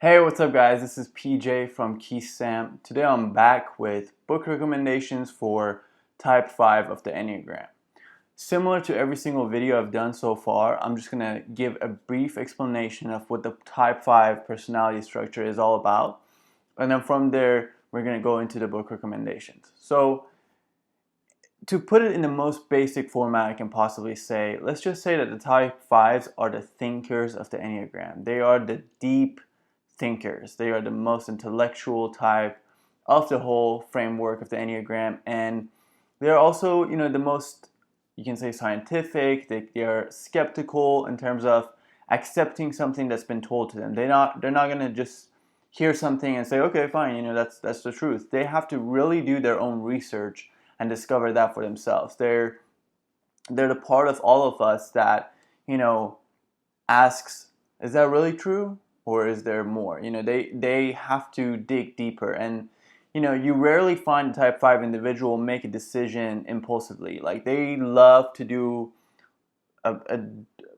Hey, what's up guys? This is PJ from KeySam. Today I'm back with book recommendations for type 5 of the Enneagram. Similar to every single video I've done so far, I'm just going to give a brief explanation of what the type 5 personality structure is all about. And then from there, we're going to go into the book recommendations. So, to put it in the most basic format I can possibly say, let's just say that the type 5s are the thinkers of the Enneagram. They are the deep thinkers. They are the most intellectual type of the whole framework of the Enneagram, and they're also, the most, you can say, scientific. They are skeptical in terms of accepting something that's been told to them. They're not gonna just hear something and say, okay, fine, that's the truth. They have to really do their own research and discover that for themselves. They're the part of all of us that, asks, is that really true? Or is there more? They have to dig deeper. And, you rarely find a type 5 individual make a decision impulsively. Like, they love to do a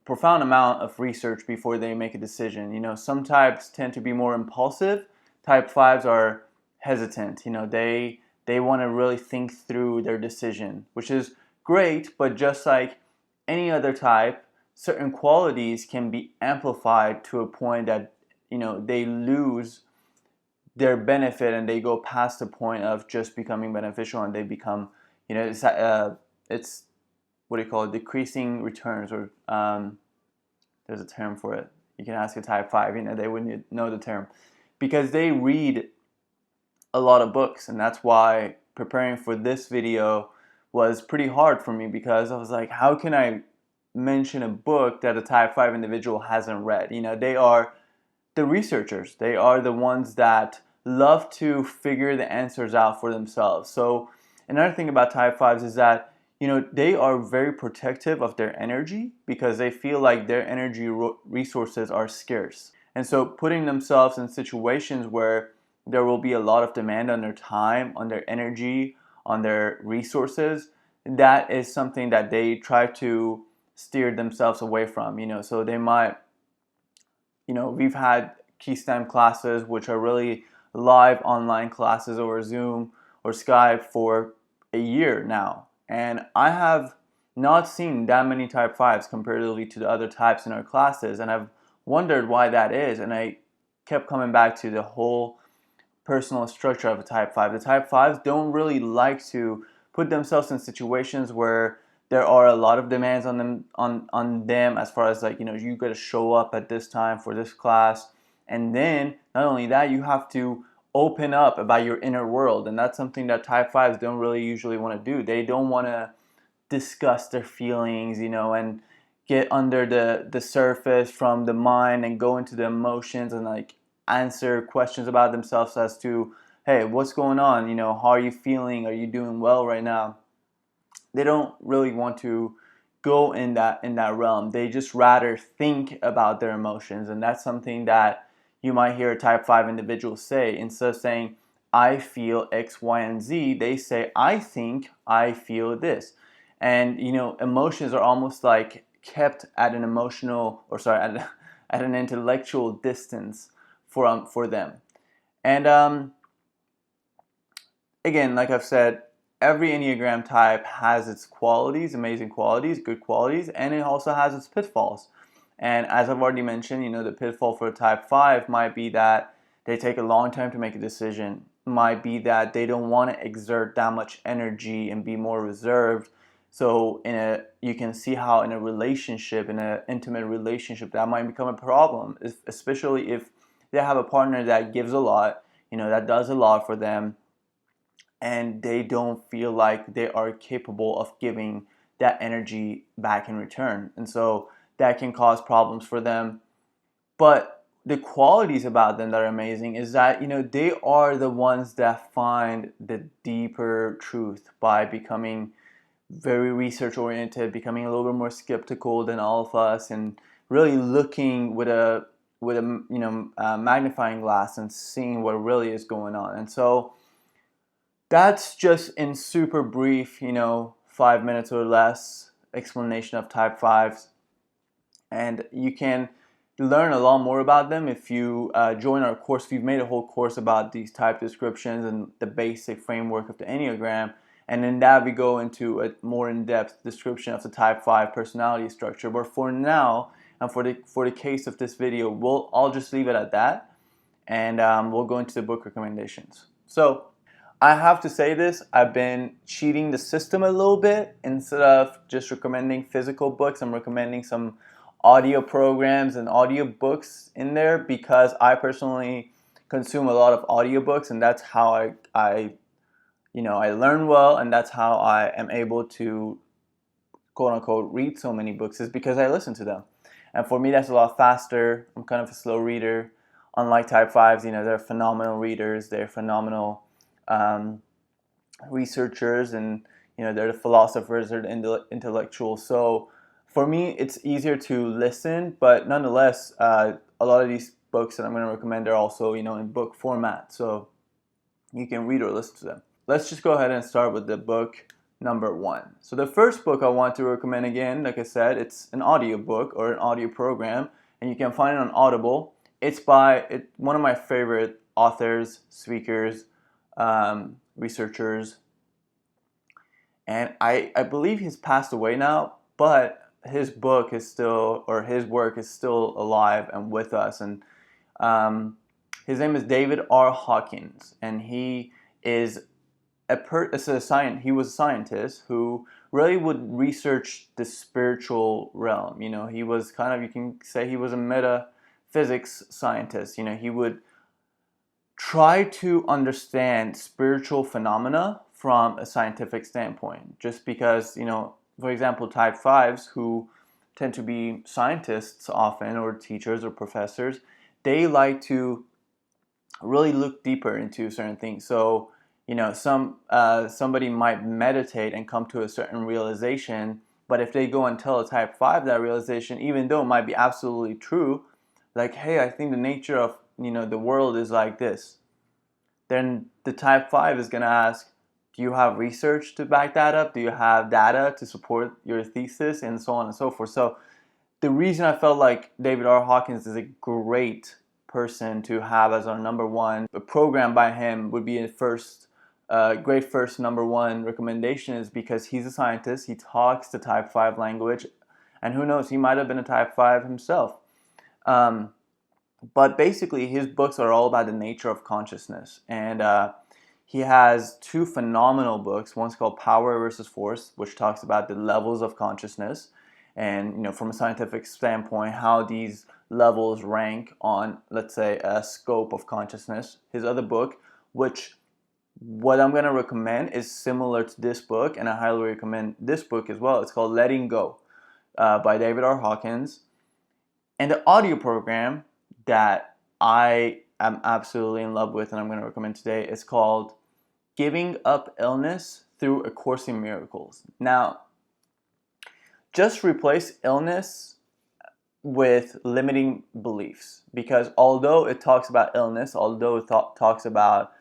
profound amount of research before they make a decision. Some types tend to be more impulsive. Type 5s are hesitant. They want to really think through their decision, which is great, but just like any other type, certain qualities can be amplified to a point that they lose their benefit and they go past the point of just becoming beneficial, and they become, it's what do you call it, decreasing returns, or there's a term for it. You can ask a type 5, they wouldn't know the term, because they read a lot of books. And that's why preparing for this video was pretty hard for me, because I was like, how can I mention a book that a type 5 individual hasn't read? They are the researchers. They are the ones that love to figure the answers out for themselves. So another thing about type 5s is that they are very protective of their energy, because they feel like their energy resources are scarce. And so putting themselves in situations where there will be a lot of demand on their time, on their energy, on their resources, that is something that they try to steer themselves away from. So they might, we've had Keystem classes, which are really live online classes over Zoom or Skype for a year now. And I have not seen that many type 5s comparatively to the other types in our classes. And I've wondered why that is. And I kept coming back to the whole personal structure of a type 5. The type 5s don't really like to put themselves in situations where there are a lot of demands on them as far as, like, you got to show up at this time for this class. And then not only that, you have to open up about your inner world, and that's something that type 5s don't really usually want to do. They don't want to discuss their feelings, and get under the surface from the mind and go into the emotions and, like, answer questions about themselves as to, hey, what's going on? How are you feeling? Are you doing well right now? They don't really want to go in that realm. They just rather think about their emotions. And that's something that you might hear a type 5 individual say. Instead of saying, I feel X, Y, and Z, they say, I think I feel this. And emotions are almost like kept at an emotional, or sorry, at an intellectual distance for them. And again, like I've said, every Enneagram type has its qualities, amazing qualities, good qualities, and it also has its pitfalls. And as I've already mentioned, the pitfall for a type 5 might be that they take a long time to make a decision, might be that they don't want to exert that much energy and be more reserved. So you can see how in a relationship, in an intimate relationship, that might become a problem, especially if they have a partner that gives a lot, that does a lot for them, and they don't feel like they are capable of giving that energy back in return. And so that can cause problems for them. But the qualities about them that are amazing is that, they are the ones that find the deeper truth by becoming very research oriented, becoming a little bit more skeptical than all of us, and really looking with a magnifying glass and seeing what really is going on. And so that's just in super brief, 5 minutes or less explanation of type 5s. And you can learn a lot more about them if you join our course. We've made a whole course about these type descriptions and the basic framework of the Enneagram. And in that, we go into a more in-depth description of the type 5 personality structure. But for now, and for the case of this video, I'll just leave it at that. And we'll go into the book recommendations. So I have to say this, I've been cheating the system a little bit. Instead of just recommending physical books, I'm recommending some audio programs and audio books in there because I personally consume a lot of audiobooks, and that's how I learn well, and that's how I am able to quote unquote read so many books, is because I listen to them. And for me, that's a lot faster. I'm kind of a slow reader. Unlike type 5s, they're phenomenal readers. They're phenomenal researchers, and they're the philosophers, they're the intellectuals. So for me, it's easier to listen, but nonetheless, a lot of these books that I'm going to recommend are also in book format, so you can read or listen to them. Let's just go ahead and start with the book number 1. So the first book I want to recommend, again, like I said, it's an audio book or an audio program, and you can find it on Audible. It's by one of my favorite authors, speakers, researchers, and I believe he's passed away now, but his book is still, or his work is still alive and with us. And his name is David R. Hawkins, and he is he was a scientist who really would research the spiritual realm. He was kind of, you can say he was a metaphysics scientist. He would try to understand spiritual phenomena from a scientific standpoint. Just because, for example, type 5s, who tend to be scientists often, or teachers or professors, they like to really look deeper into certain things. So, somebody might meditate and come to a certain realization, but if they go and tell a type 5 that realization, even though it might be absolutely true, like, hey, I think the nature of the world is like this, then the type 5 is going to ask, do you have research to back that up? Do you have data to support your thesis? And so on and so forth. So the reason I felt like David R. Hawkins is a great person to have as our number 1, a program by him would be a great first number 1 recommendation, is because he's a scientist. He talks the type 5 language, and who knows, he might have been a type 5 himself. But basically, his books are all about the nature of consciousness. And he has 2 phenomenal books. One's called Power versus Force, which talks about the levels of consciousness. And, from a scientific standpoint, how these levels rank on, let's say, a scope of consciousness. His other book, which what I'm going to recommend, is similar to this book, and I highly recommend this book as well. It's called Letting Go by David R. Hawkins. And the audio program that I am absolutely in love with and I'm going to recommend today is called Giving Up Illness Through A Course in Miracles. Now, just replace illness with limiting beliefs, because although it talks about illness, although it talks about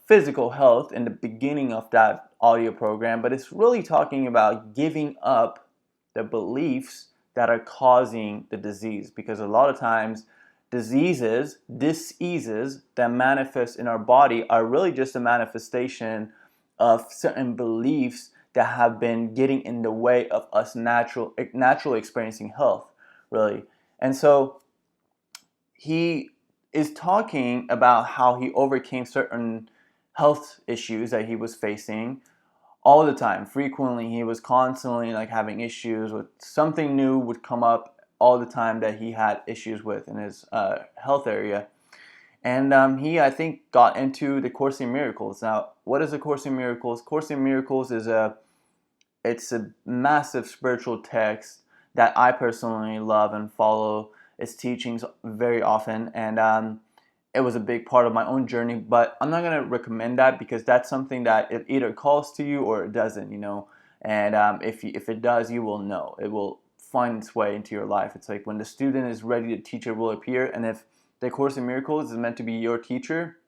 physical health in the beginning of that audio program, but it's really talking about giving up the beliefs that are causing the disease. Because a lot of times diseases that manifest in our body are really just a manifestation of certain beliefs that have been getting in the way of us naturally experiencing health, really. And so he is talking about how he overcame certain health issues that he was facing all the time. Frequently, he was constantly having issues with something new would come up all the time that he had issues with in his health area. And he, I think, got into the Course in Miracles. Now, what is the Course in Miracles? Course in Miracles is it's a massive spiritual text that I personally love and follow its teachings very often. And it was a big part of my own journey, but I'm not going to recommend that, because that's something that it either calls to you or it doesn't, And if it does, you will know. It will find its way into your life. It's like when the student is ready, the teacher will appear. And if the Course in Miracles is meant to be your teacher,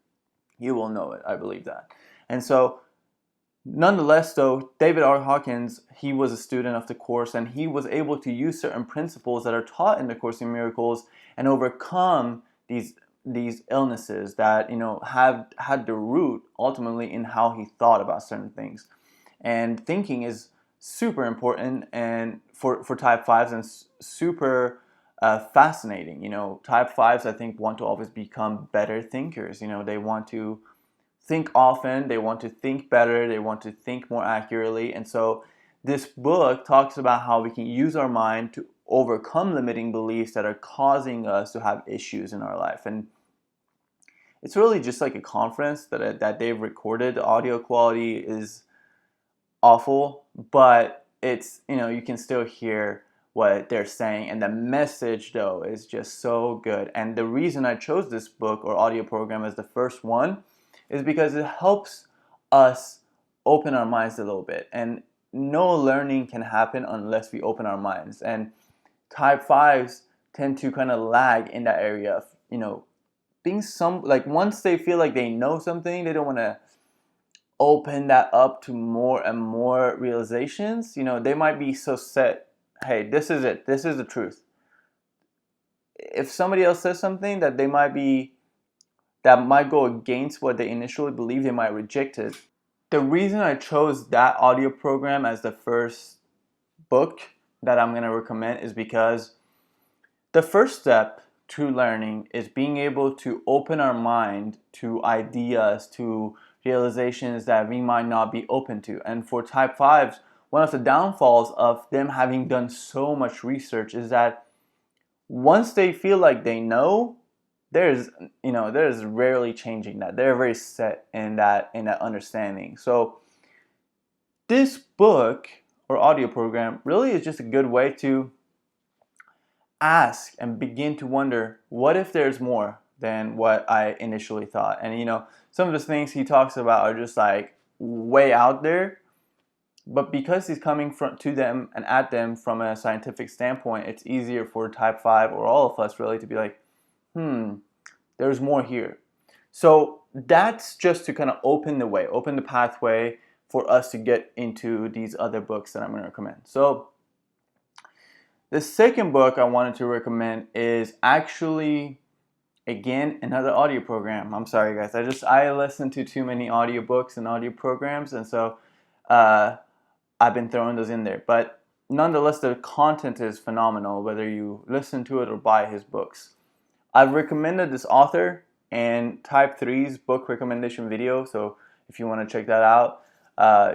you will know it. I believe that. And so Nonetheless, though, David R. Hawkins, he was a student of the Course, and he was able to use certain principles that are taught in the Course in Miracles and overcome these illnesses that have had the root ultimately in how he thought about certain things. And thinking is super important and for type fives, and super fascinating. Type fives, I think, want to always become better thinkers. They want to think often, they want to think better, they want to think more accurately. And so this book talks about how we can use our mind to overcome limiting beliefs that are causing us to have issues in our life. And it's really just like a conference that they've recorded. The audio quality is awful, but it's, you can still hear what they're saying, and the message though is just so good. And the reason I chose this book or audio program as the first one is because it helps us open our minds a little bit, and no learning can happen unless we open our minds. And type fives tend to kind of lag in that area of being once they feel like they know something, they don't want to open that up to more and more realizations. They might be so set, hey, this is it, this is the truth. If somebody else says something that might go against what they initially believe, they might reject it. The reason I chose that audio program as the first book that I'm going to recommend is because the first step to learning is being able to open our mind to ideas, to realizations that we might not be open to. And for type 5s, one of the downfalls of them having done so much research is that once they feel like they know, there's rarely changing that. They're very set in that understanding. So this book or audio program really is just a good way to ask and begin to wonder, what if there's more than what I initially thought? And some of the things he talks about are just like way out there, but because he's coming to them and at them from a scientific standpoint, it's easier for type 5 or all of us really to be like, there's more here. So that's just to kind of open the pathway for us to get into these other books that I'm going to recommend. So the second book I wanted to recommend is actually, again, another audio program. I'm sorry, guys. I listen to too many audiobooks and audio programs, and so I've been throwing those in there. But nonetheless, the content is phenomenal, whether you listen to it or buy his books. I've recommended this author in Type 3's book recommendation video, so if you want to check that out,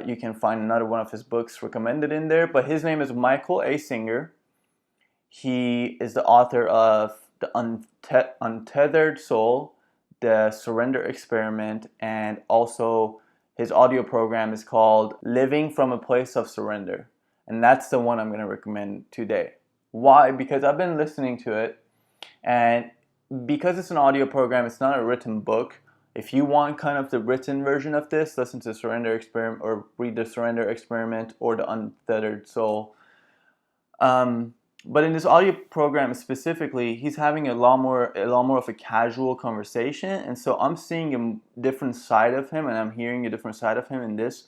you can find another one of his books recommended in there. But his name is Michael A. Singer. He is the author of The Untethered Soul, The Surrender Experiment, and also his audio program is called Living from a Place of Surrender. And that's the one I'm going to recommend today. Why? Because I've been listening to it, and because it's an audio program, it's not a written book. If you want kind of the written version of this, listen to Surrender Experiment or read The Surrender Experiment or The Untethered Soul. But in this audio program specifically, he's having a lot more of a casual conversation, and so I'm seeing a different side of him, and I'm hearing a different side of him in this.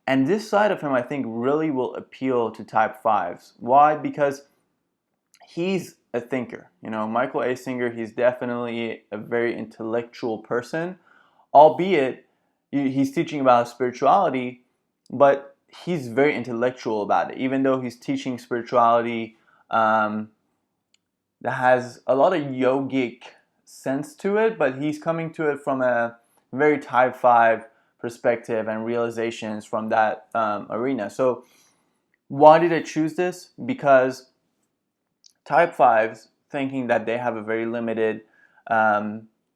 And this side of him, I think, really will appeal to type 5s. Why? Because he's a thinker. Michael A. Singer, he's definitely a very intellectual person, albeit he's teaching about spirituality, but he's very intellectual about it, even though he's teaching spirituality that has a lot of yogic sense to it, but he's coming to it from a very type 5 perspective and realizations from that arena. So why did I choose this? Because type 5s, thinking that they have a very limited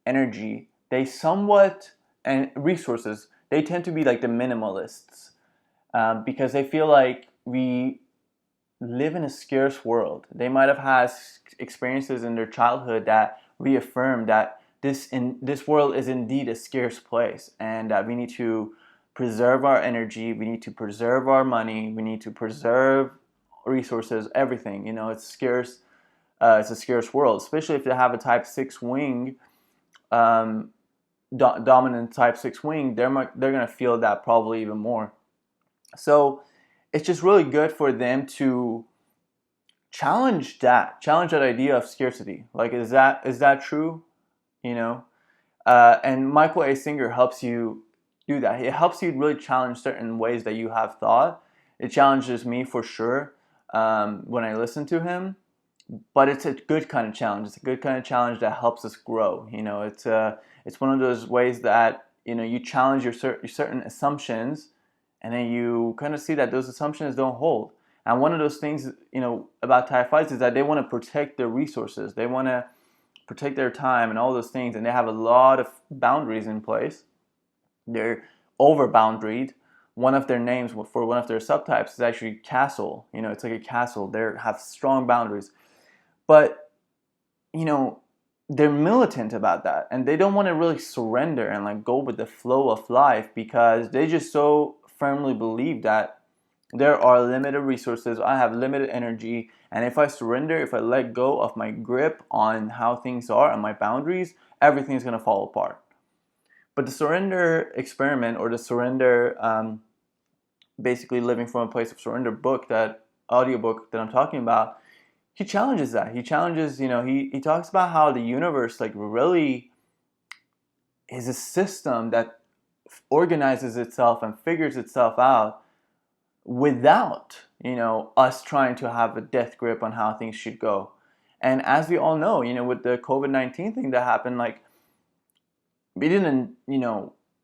energy, they somewhat, and resources, they tend to be like the minimalists because they feel like we live in a scarce world. They might have had experiences in their childhood that reaffirm that this world is indeed a scarce place, and that we need to preserve our energy, we need to preserve our money, we need to preserve resources, everything. It's scarce. It's a scarce world, especially if they have a type 6 wing. dominant type 6 wing, they're going to feel that probably even more. So it's just really good for them to challenge that idea of scarcity. Like, is that true? You know, and Michael A. Singer helps you do that. It helps you really challenge certain ways that you have thought. It challenges me for sure when I listen to him. But it's a good kind of challenge. It's a good kind of challenge that helps us grow. It's one of those ways that you challenge your certain assumptions, and then you kind of see that those assumptions don't hold. And one of those things about Type 5s is that they want to protect their resources. They want to protect their time and all those things, and they have a lot of boundaries in place. They're over boundaried. One of their names for one of their subtypes is actually castle. It's like a castle. They have strong boundaries. But, they're militant about that, and they don't want to really surrender and like go with the flow of life, because they just so firmly believe that there are limited resources, I have limited energy, and if I surrender, if I let go of my grip on how things are and my boundaries, everything's going to fall apart. But the surrender experiment, or the surrender, basically living from a place of surrender that audiobook that I'm talking about, he challenges that. He challenges, he talks about how the universe like really is a system that organizes itself and figures itself out without, us trying to have a death grip on how things should go. And as we all know, with the COVID-19 thing that happened, like, we didn't,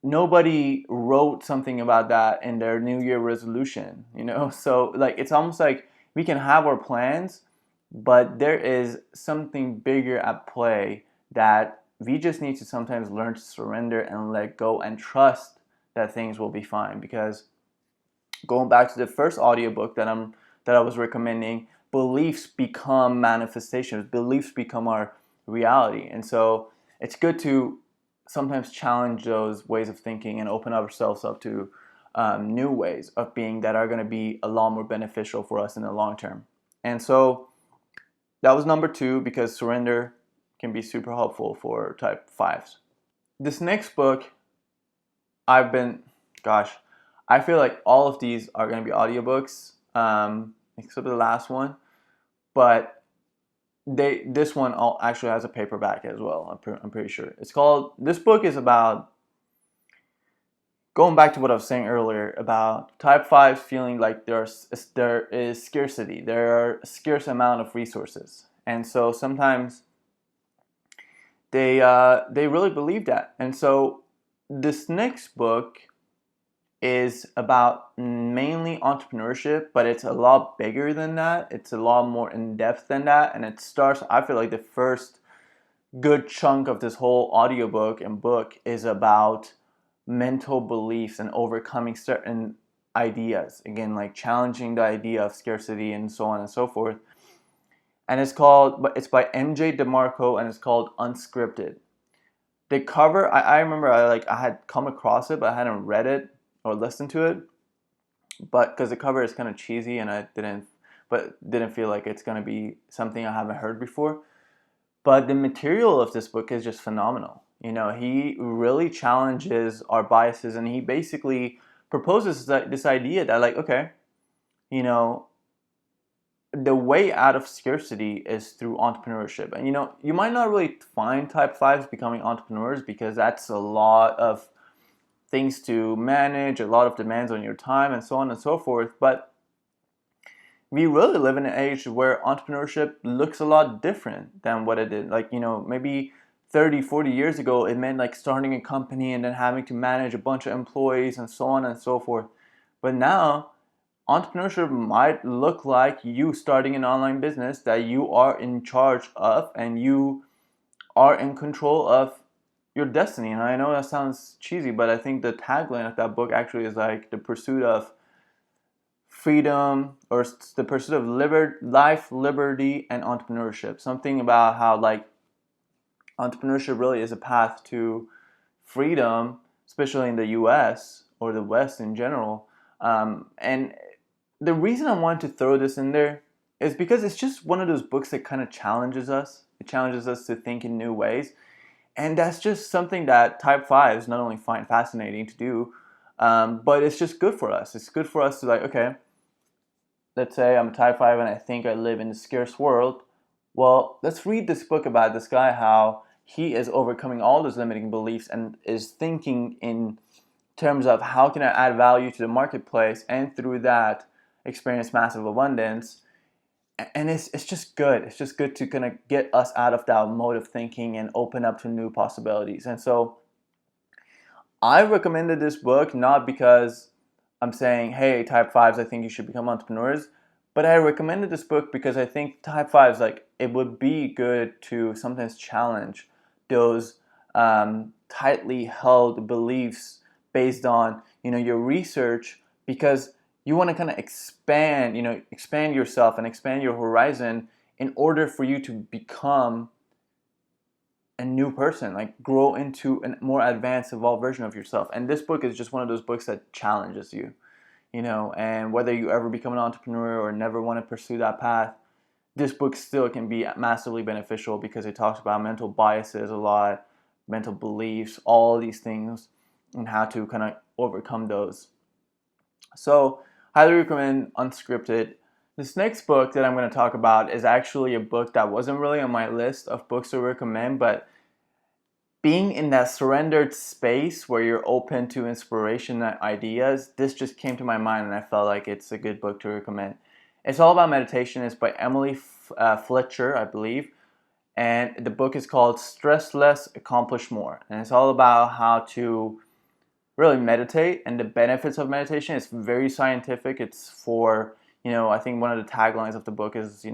nobody wrote something about that in their New Year resolution, So like, it's almost like we can have our plans, but there is something bigger at play that we just need to sometimes learn to surrender and let go and trust that things will be fine. Because going back to the first audiobook that I was recommending, beliefs become manifestations. Beliefs become our reality. And so it's good to sometimes challenge those ways of thinking and open ourselves up to new ways of being that are going to be a lot more beneficial for us in the long term. And so that was number 2, because surrender can be super helpful for Type 5s. This next book, I feel like all of these are going to be audiobooks, except for the last one. But this one actually has a paperback as well, I'm pretty sure. This book is about, going back to what I was saying earlier, about Type 5s feeling like there is scarcity. There are a scarce amount of resources. And so sometimes they really believe that. And so this next book is about mainly entrepreneurship, but it's a lot bigger than that. It's a lot more in depth than that. And it starts, I feel like the first good chunk of this whole audiobook and book is about mental beliefs and overcoming certain ideas. Again, like challenging the idea of scarcity and so on and so forth. And it's by MJ DeMarco, and it's called Unscripted. The cover, I remember I had come across it, but I hadn't read it or listened to it, but because the cover is kind of cheesy, and I didn't feel like it's going to be something I haven't heard before. But the material of this book is just phenomenal. He really challenges our biases, and he basically proposes this idea that, like, okay, the way out of scarcity is through entrepreneurship. And you might not really find Type 5s becoming entrepreneurs, because that's a lot of things to manage, a lot of demands on your time, and so on and so forth. But we really live in an age where entrepreneurship looks a lot different than what it did. Like, maybe 30, 40 years ago, it meant like starting a company and then having to manage a bunch of employees and so on and so forth. But now, entrepreneurship might look like you starting an online business that you are in charge of, and you are in control of your destiny. And I know that sounds cheesy, but I think the tagline of that book actually is like the pursuit of freedom, or the pursuit of life, liberty, and entrepreneurship. Something about how like entrepreneurship really is a path to freedom, especially in the US or the West in general. And the reason I wanted to throw this in there is because it's just one of those books that kind of challenges us. It challenges us to think in new ways. And that's just something that type 5s not only find fascinating to do, but it's just good for us. It's good for us to like, okay, let's say I'm a type 5 and I think I live in a scarce world. Well, let's read this book about this guy, how he is overcoming all those limiting beliefs and is thinking in terms of how can I add value to the marketplace and through that experience massive abundance. And it's just good. It's just good to kind of get us out of that mode of thinking and open up to new possibilities. And so I recommended this book not because I'm saying, hey, type 5s, I think you should become entrepreneurs, but I recommended this book because I think type 5s, like, it would be good to sometimes challenge those tightly held beliefs based on, your research, because you want to kind of expand yourself and expand your horizon in order for you to become a new person, like grow into a more advanced, evolved version of yourself. And this book is just one of those books that challenges you, and whether you ever become an entrepreneur or never want to pursue that path, this book still can be massively beneficial because it talks about mental biases a lot, mental beliefs, all these things, and how to kind of overcome those. So, highly recommend Unscripted. This next book that I'm going to talk about is actually a book that wasn't really on my list of books to recommend, but being in that surrendered space where you're open to inspiration and ideas, this just came to my mind and I felt like it's a good book to recommend. It's all about meditation. It's by Emily Fletcher, I believe. And the book is called Stress Less, Accomplish More. And it's all about how to really meditate and the benefits of meditation. It's very scientific. It's for, I think one of the taglines of the book is,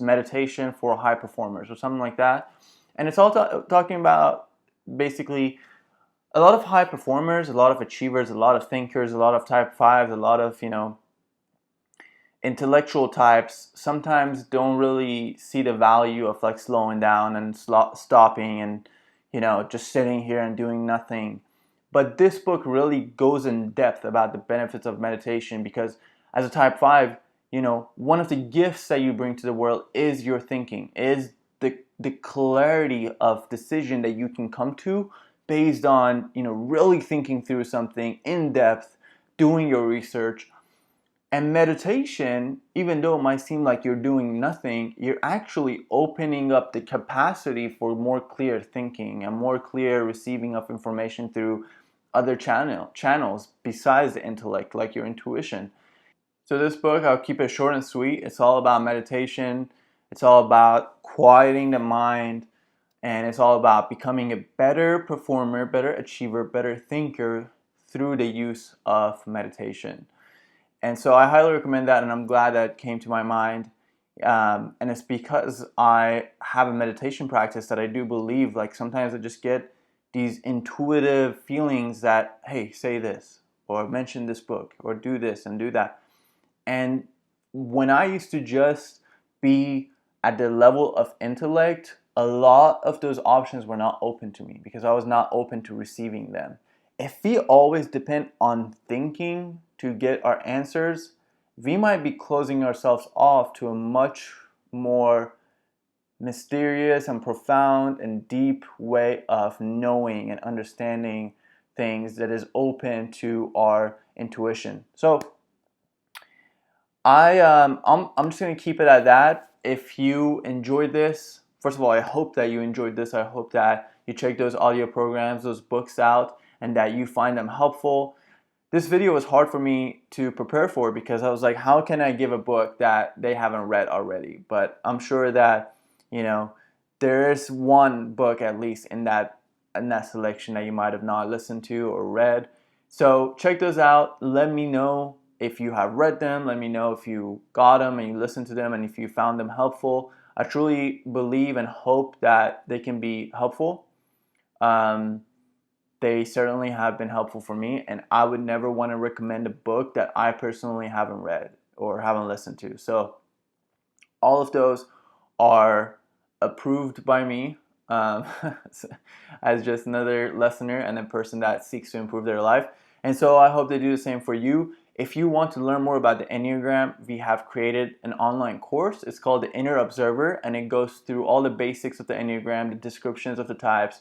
meditation for high performers or something like that. And it's all talking about basically a lot of high performers, a lot of achievers, a lot of thinkers, a lot of type 5s, a lot of, intellectual types sometimes don't really see the value of like slowing down and stopping and, just sitting here and doing nothing. But this book really goes in depth about the benefits of meditation because as a type 5, one of the gifts that you bring to the world is your thinking, is the clarity of decision that you can come to based on, really thinking through something in depth, doing your research. And meditation, even though it might seem like you're doing nothing, you're actually opening up the capacity for more clear thinking and more clear receiving of information through other channels besides the intellect, like your intuition. So this book, I'll keep it short and sweet. It's all about meditation. It's all about quieting the mind. And it's all about becoming a better performer, better achiever, better thinker through the use of meditation. And so I highly recommend that, and I'm glad that came to my mind. And it's because I have a meditation practice that I do believe, like sometimes I just get these intuitive feelings that, hey, say this, or mention this book, or do this and do that. And when I used to just be at the level of intellect, a lot of those options were not open to me because I was not open to receiving them. If we always depend on thinking to get our answers, we might be closing ourselves off to a much more mysterious and profound and deep way of knowing and understanding things that is open to our intuition. So I'm just gonna keep it at that. If you enjoyed this, first of all, I hope that you enjoyed this. I hope that you check those audio programs, those books out, and that you find them helpful. This video was hard for me to prepare for because I was like, how can I give a book that they haven't read already? But I'm sure that, there is one book at least in that selection that you might have not listened to or read. So check those out. Let me know if you have read them. Let me know if you got them and you listened to them and if you found them helpful. I truly believe and hope that they can be helpful. They certainly have been helpful for me, and I would never want to recommend a book that I personally haven't read or haven't listened to. So all of those are approved by me, as just another listener and a person that seeks to improve their life. And so I hope they do the same for you. If you want to learn more about the Enneagram, we have created an online course. It's called The Inner Observer, and it goes through all the basics of the Enneagram, the descriptions of the types,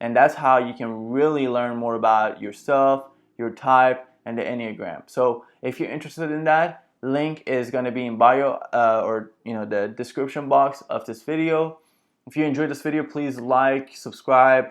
And that's how you can really learn more about yourself, your type, and the Enneagram. So if you're interested in that, link is going to be in bio or the description box of this video. If you enjoyed this video, please like, subscribe,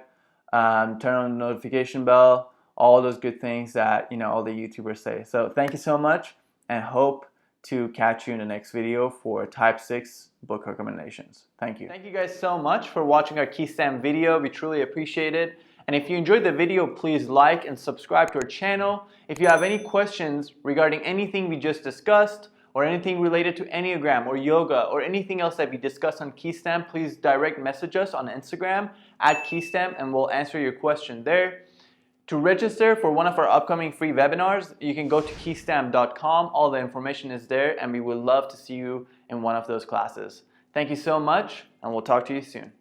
turn on the notification bell, all those good things that all the YouTubers say. So thank you so much, and hope to catch you in the next video for Type 6 book recommendations. Thank you. Thank you guys so much for watching our key stamp video. We truly appreciate it. And if you enjoyed the video, please like and subscribe to our channel. If you have any questions regarding anything we just discussed, or anything related to Enneagram or yoga or anything else that we discussed on Keystamp, please direct message us on Instagram @Keystamp and we'll answer your question there. To register for one of our upcoming free webinars, you can go to keystamp.com. All the information is there, and we would love to see you in one of those classes. Thank you so much, and we'll talk to you soon.